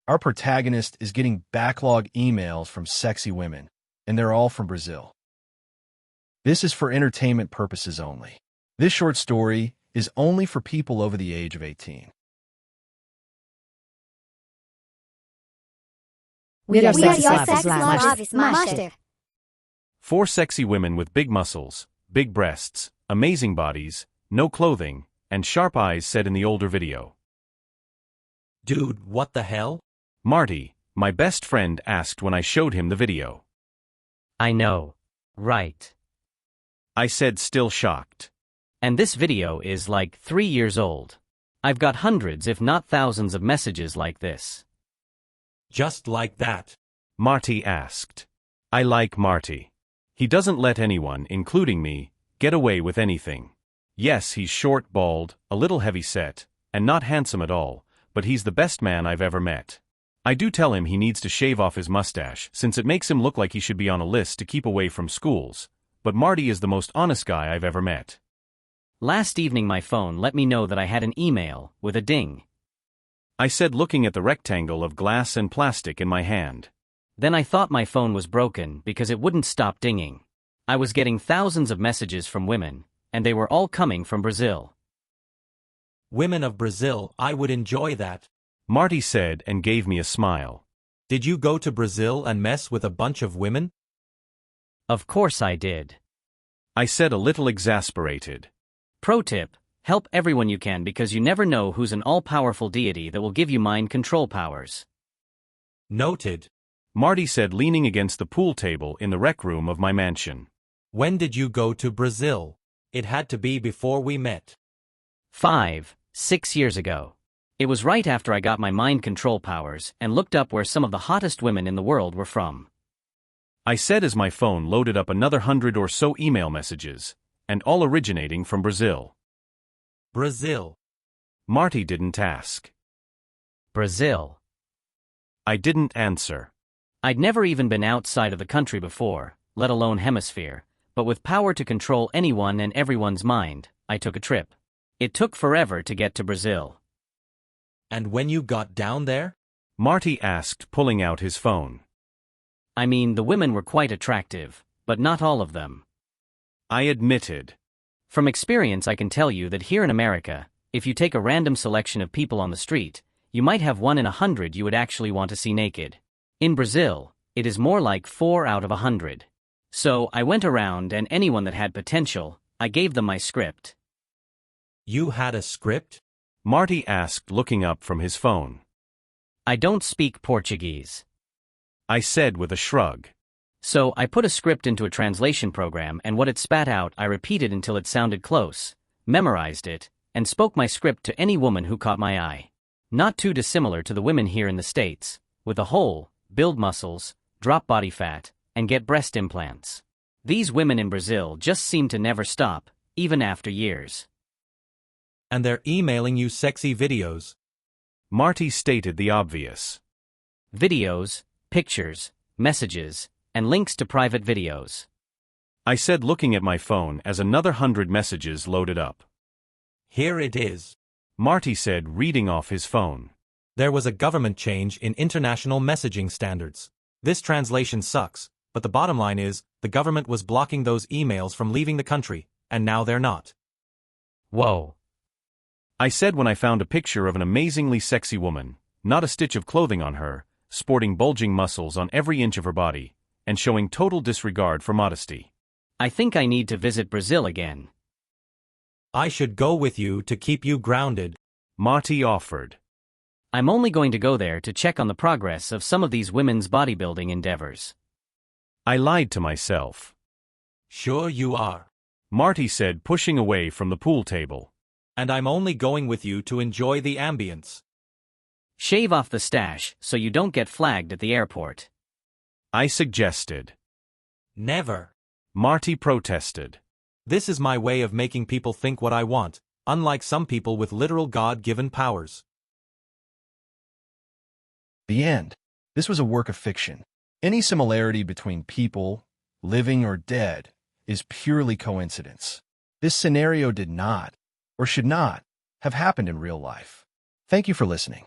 Our protagonist is getting backlog emails from sexy women, and they're all from Brazil. This is for entertainment purposes only. This short story is only for people over the age of 18. We are your sex love master. 4 sexy women with big muscles, big breasts, amazing bodies, no clothing, and sharp eyes said in the older video. Dude, what the hell? Marty, my best friend, asked when I showed him the video. I know. Right. I said, still shocked. And this video is like 3 years old. I've got hundreds if not thousands of messages like this. Just like that? Marty asked. I like Marty. He doesn't let anyone, including me, get away with anything. Yes, he's short, bald, a little heavy-set, and not handsome at all, but he's the best man I've ever met. I do tell him he needs to shave off his mustache since it makes him look like he should be on a list to keep away from schools, but Marty is the most honest guy I've ever met. Last evening my phone let me know that I had an email with a ding. I said, looking at the rectangle of glass and plastic in my hand. Then I thought my phone was broken because it wouldn't stop dinging. I was getting thousands of messages from women, and they were all coming from Brazil. Women of Brazil, I would enjoy that. Marty said and gave me a smile. Did you go to Brazil and mess with a bunch of women? Of course I did. I said, a little exasperated. Pro tip, help everyone you can because you never know who's an all-powerful deity that will give you mind control powers. Noted. Marty said, leaning against the pool table in the rec room of my mansion. When did you go to Brazil? It had to be before we met. 5, 6 years ago. It was right after I got my mind control powers and looked up where some of the hottest women in the world were from. I said as my phone loaded up another 100 or so email messages, and all originating from Brazil. Brazil. Marty didn't ask. Brazil. I didn't answer. I'd never even been outside of the country before, let alone hemisphere, but with power to control anyone and everyone's mind, I took a trip. It took forever to get to Brazil. And when you got down there? Marty asked, pulling out his phone. I mean, the women were quite attractive, but not all of them. I admitted. From experience I can tell you that here in America, if you take a random selection of people on the street, you might have 1 in 100 you would actually want to see naked. In Brazil, it is more like 4 out of 100. So I went around and anyone that had potential, I gave them my script. You had a script? Marty asked, looking up from his phone. I don't speak Portuguese. I said with a shrug. So I put a script into a translation program and what it spat out I repeated until it sounded close, memorized it, and spoke my script to any woman who caught my eye. Not too dissimilar to the women here in the States, with a hole, build muscles, drop body fat, and get breast implants. These women in Brazil just seem to never stop, even after years. And they're emailing you sexy videos. Marty stated the obvious. Videos, pictures, messages, and links to private videos. I said, looking at my phone as another 100 messages loaded up. Here it is. Marty said, reading off his phone. There was a government change in international messaging standards. This translation sucks, but the bottom line is, the government was blocking those emails from leaving the country, and now they're not. Whoa. I said when I found a picture of an amazingly sexy woman, not a stitch of clothing on her, sporting bulging muscles on every inch of her body, and showing total disregard for modesty. I think I need to visit Brazil again. I should go with you to keep you grounded. Marty offered. I'm only going to go there to check on the progress of some of these women's bodybuilding endeavors. I lied to myself. Sure you are. Marty said, pushing away from the pool table. And I'm only going with you to enjoy the ambience. Shave off the stash so you don't get flagged at the airport. I suggested. Never. Marty protested. This is my way of making people think what I want, unlike some people with literal God-given powers. The end. This was a work of fiction. Any similarity between people, living or dead, is purely coincidence. This scenario did not, or should not, have happened in real life. Thank you for listening.